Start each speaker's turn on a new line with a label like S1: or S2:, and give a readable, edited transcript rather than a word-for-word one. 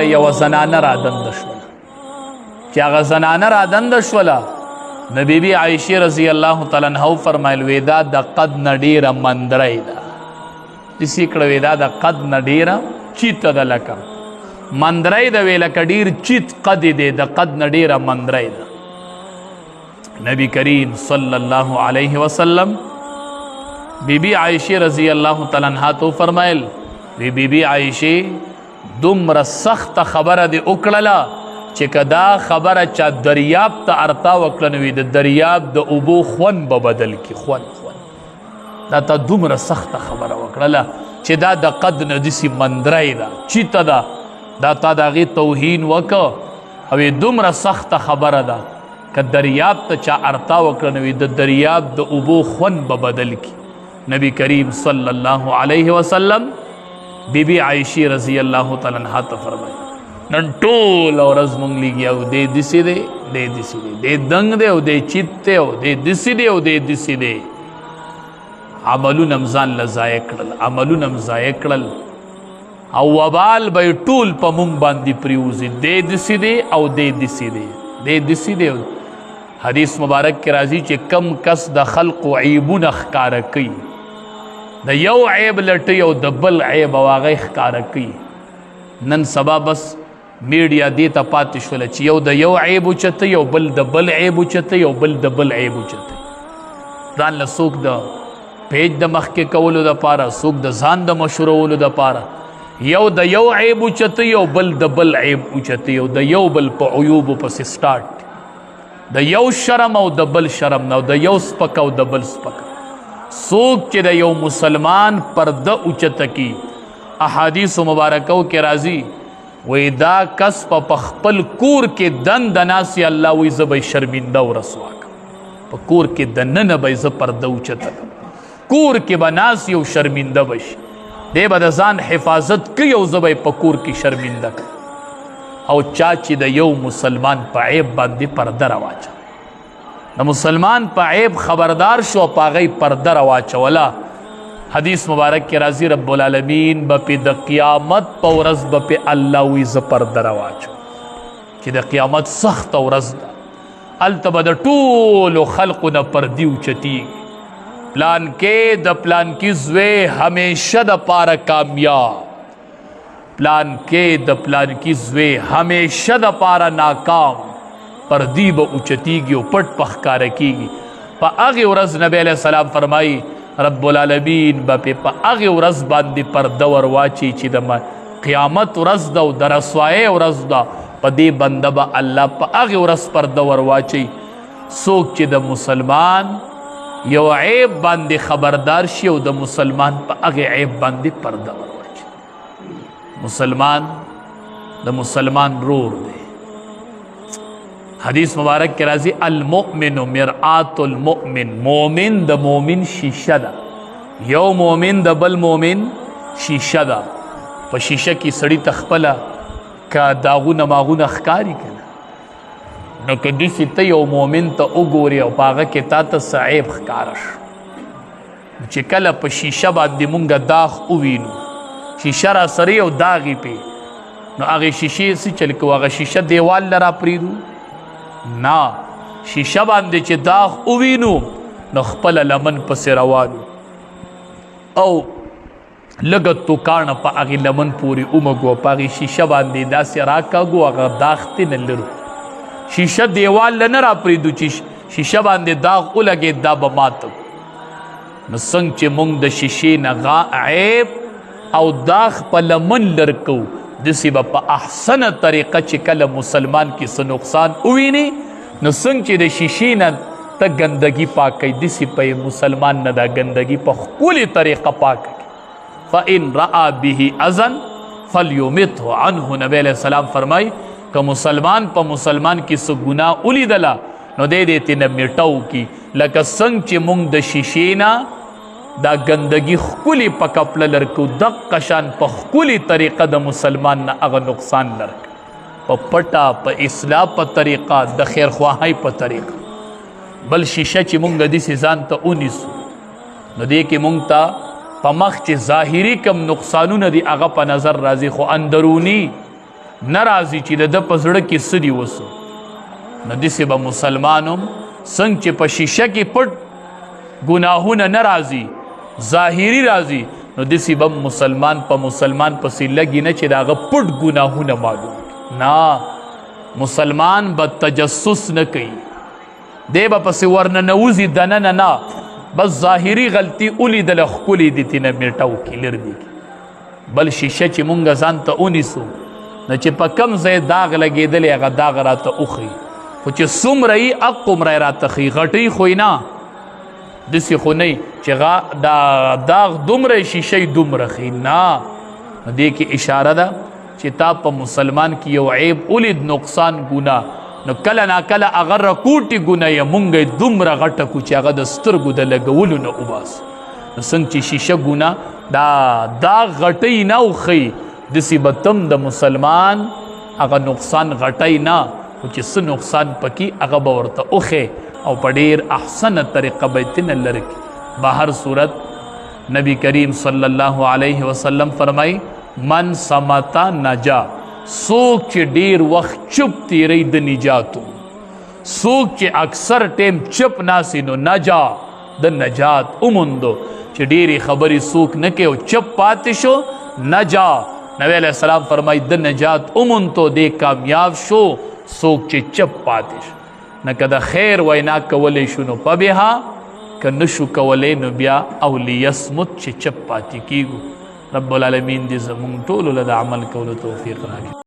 S1: یو زنانه را دنده شوله چې هغه زنانه را دنده شوله نو بی بی عایشې رضی الله تعالی عنها فرمایل وی دا د قد نه ډېره مندرۍ ده داسې کړه وی دا د قد نه ډېره چیته ده لکه مندرۍ ده وی لکه ډېر چیت قد دی د قد نه ډېره مندرۍ ده نبی کریم صلی الله علیه وسلم بی بی عایشې رضی الله تعالی عنها تو فرمایل وی بی بی عایشې دومره سخته خبره دې وکړله چې که دا خبره چا دریاب ته ارتا وکړه نو د دریاب د اوبو خوند به بدل کړي خوند دا تا دومره سخته خبره وکړله چې دا د قد نه داسې مندرۍ ده چیته ده دا تا د هغې توهین وکړه او دومره سخته خبره ده که دریاب ته چا ارتا وکړه نو د دریاب د اوبو خوند به بدل کړي نبی کریم صلی الله علیه وسلم بی بی عایشې رضی الله تعالی عنها ته فرمایي نن ټوله ورځ مونږ لګیا او دی داسې دی دی داسې دی دی دنګ دی او دی چیت دی او دی داسې دی او دی داسې دی عملونه م ځان له ضایع کړل عملونه م ضایع کړل او وبال به یې ټول په مونږ باندې پرېوځي دی داسې دی او دی داسې دی دی داسې دی حدیث مبارک کې راځي چې کم کس د خلقو عیبونه ښکاره کوي د یو عیب لټوي او د بل عیب او هغه ښکاره کوي نن سبا بس میډیا دې ته پاتې شوله چې یو د یو عیب اوچتوي او بل د بل عیب اوچتوي او بل د بل عیب اوچتوي ځان له څوک د پیج د مخکې کولو دپاره څوک د ځان د مشهورولو دپاره یو د یو عیب اوچتوي او بل د بل عیب اوچتوي او د یو بل په عیوبو پسې سټارټ د یو شرم او د بل شرم نه او د یو سپک او د بل سپک څوک چې د یو مسلمان پرده اوچته کی احادیث مبارکو کې راځي وی دا کس په خپل کور کې دند ناسي الله وی زه به شرمنده او رسوا کړم په کور کې دننه به زه پرده اوچته کور کې به ناسي او شرمنده بشي دی به د ځان حفاظت کوي او زه به په کور کې شرمنده کړم او چا چې د یو مسلمان په عیب باندې پرده راواچه د مسلمان په عیب خبردار شو په هغې پرده راواچوله حدیث مبارک کې راځي رب العالمین به پې د قیامت په ورځ به پې الله وی زه پرده راواچو چې د قیامت سخته ورځ ده هلته به د ټولو خلقو نه پردي اوچتېږي پلان کې د پلانکي زوی همیشه دپاره کامیاب پلان کې د پلانکي زوی همیشه دپاره ناکام پردی به اوچتیږي او پټ په ښکاره کېږي په هغې ورځ نبی علیه السلام فرمایي رب العالمین به په هغې ورځ باندې پرده ور واچي چې د قیامت ورځ ده او د رسوایۍ ورځ ده په دې بنده به الله په هغې ورځ پرده ور واچي څوک چې د مسلمان یو عیب باندې خبردار شي او د مسلمان په هغې عیب باندې پرده ور واچي مسلمان د مسلمان رور دی حدیث مبارک کې راځي المؤمن مرآت المؤمن مومن د مومن شیشه ده یو مومن د بل مومن شیشه ده په شیشه کې سړي ته خپله که داغونه ماغونه ښکاري که نه نو که داسې ته یو مومن ته وګورې او په هغه کې تا ته څه عیب ښکاره شو چې کله په شیشه باندې مونږ داغ ووینو شیشه را سره یو داغې پې نو هغې شیشې څه چل کوو هغه شیشه دیوال له را پرېږدو نه شیشه باندې چې داغ ووینو نو خپله لمن پسې روانو او لږه توکاڼه په هغې لمن پورې ومږو په هغې شیشه باندې داسې راکاږو هغه داغ ته نه لرو شیشه دیوال له نه را پرېږدو چې شیشه باندې داغ ولګېد دا به ماته نو څنګه چې موږ د شیشې نه عیب او داغ په لمن لر کوو دسی به په احسنه طریقه چې کله مسلمان کې څه نقصان وویني نو څنګه چې د شیشې نه ته ګندګي پاک کوي دسی په مسلمان نه دا ګندګي په ښکلې طریقه پاک کوي فإن رأى به أذى فلیمته عنه نبی علیہ السلام فرمای که مسلمان په مسلمان کې څه ګناه ولیدله نو دی دې ترې نه میټو کی لکه څنګه چې موږ د شیشې نه دا ګندګي ښکلې په کپله لرکو دقه شان په ښکلې طریقه د مسلمان نه هغه نقصان لرک په پټه په اصلاح په طریقه د خیرخواهۍ په طریقه بل شیشه چې مونږ داسې ځان ته ونیسو نو دې کې مونږ ته په مخ چې ظاهري کم نقصانونه دي هغه په نظر راځي خو اندروني ناراضي چې د په زړه کې څه دي وسو نو داسې به مسلمان هم څنګه چې په شیشه کې پټ ګناهونه نه راځي ظاهري راځي نو داسې به مسلمان پسې لګي نه چې د هغه پټ ګناهونه معلوم نه مسلمان به تجسس نه کوي دی به پسې ورننوځي دننه نه بس ظاهري غلطي ولیدله ښکلې دي تېنه میټو کې لرې بل شیشه چې مونږ ځان ته ونیسو نو چې په کم ځای داغ لګېدلی هغه داغ راته وښیي خو چې څومره یي هغومره یې راته ښیي غټۍ خو یې نه داسې خو نه چې دا داغ دومره شیشه یې دومره ښیي نه نو دې کې اشاره ده چې تا په مسلمان کې یو عیب ولید نقصان ګناه نو کله ناکله هغه رکوټې ګناه یې مونږ یې دومره غټه کړو چې هغه د سترګو د لګولو نه وباسو نو څنګه چې شیشه ګناه دا غټۍ نه وښیي داسې به تم د مسلمان هغه نقصان غټۍ نه خو چې څه نقصان پکې هغه به ورته وښیي او په ډېر احسنه طریقه به یې تېنه لرې کړي بهر صورت نبی کریم صلی الله علیه وسلم فرمایي من سمتا نجا څوک چې ډېر وخت چپ تیری د نجاتو څوک چې اکثر ټیم چپ ناسي نو نجا د نجات وموندو چې ډېرې خبرې څوک نه کوي او چپ پاتې شو نجا نبی علیہ السلام فرمائی د نجات وموندو دې کامیاب شو څوک چې چپ پاتې شو نه که د خیر وینا کولی شو نو پبها که نشو کولی نو بیا او لیصمت چې چپ پاتې کیږو رب العالمین دې زمونږ ټولو له د عمل کولو توفیق راکړي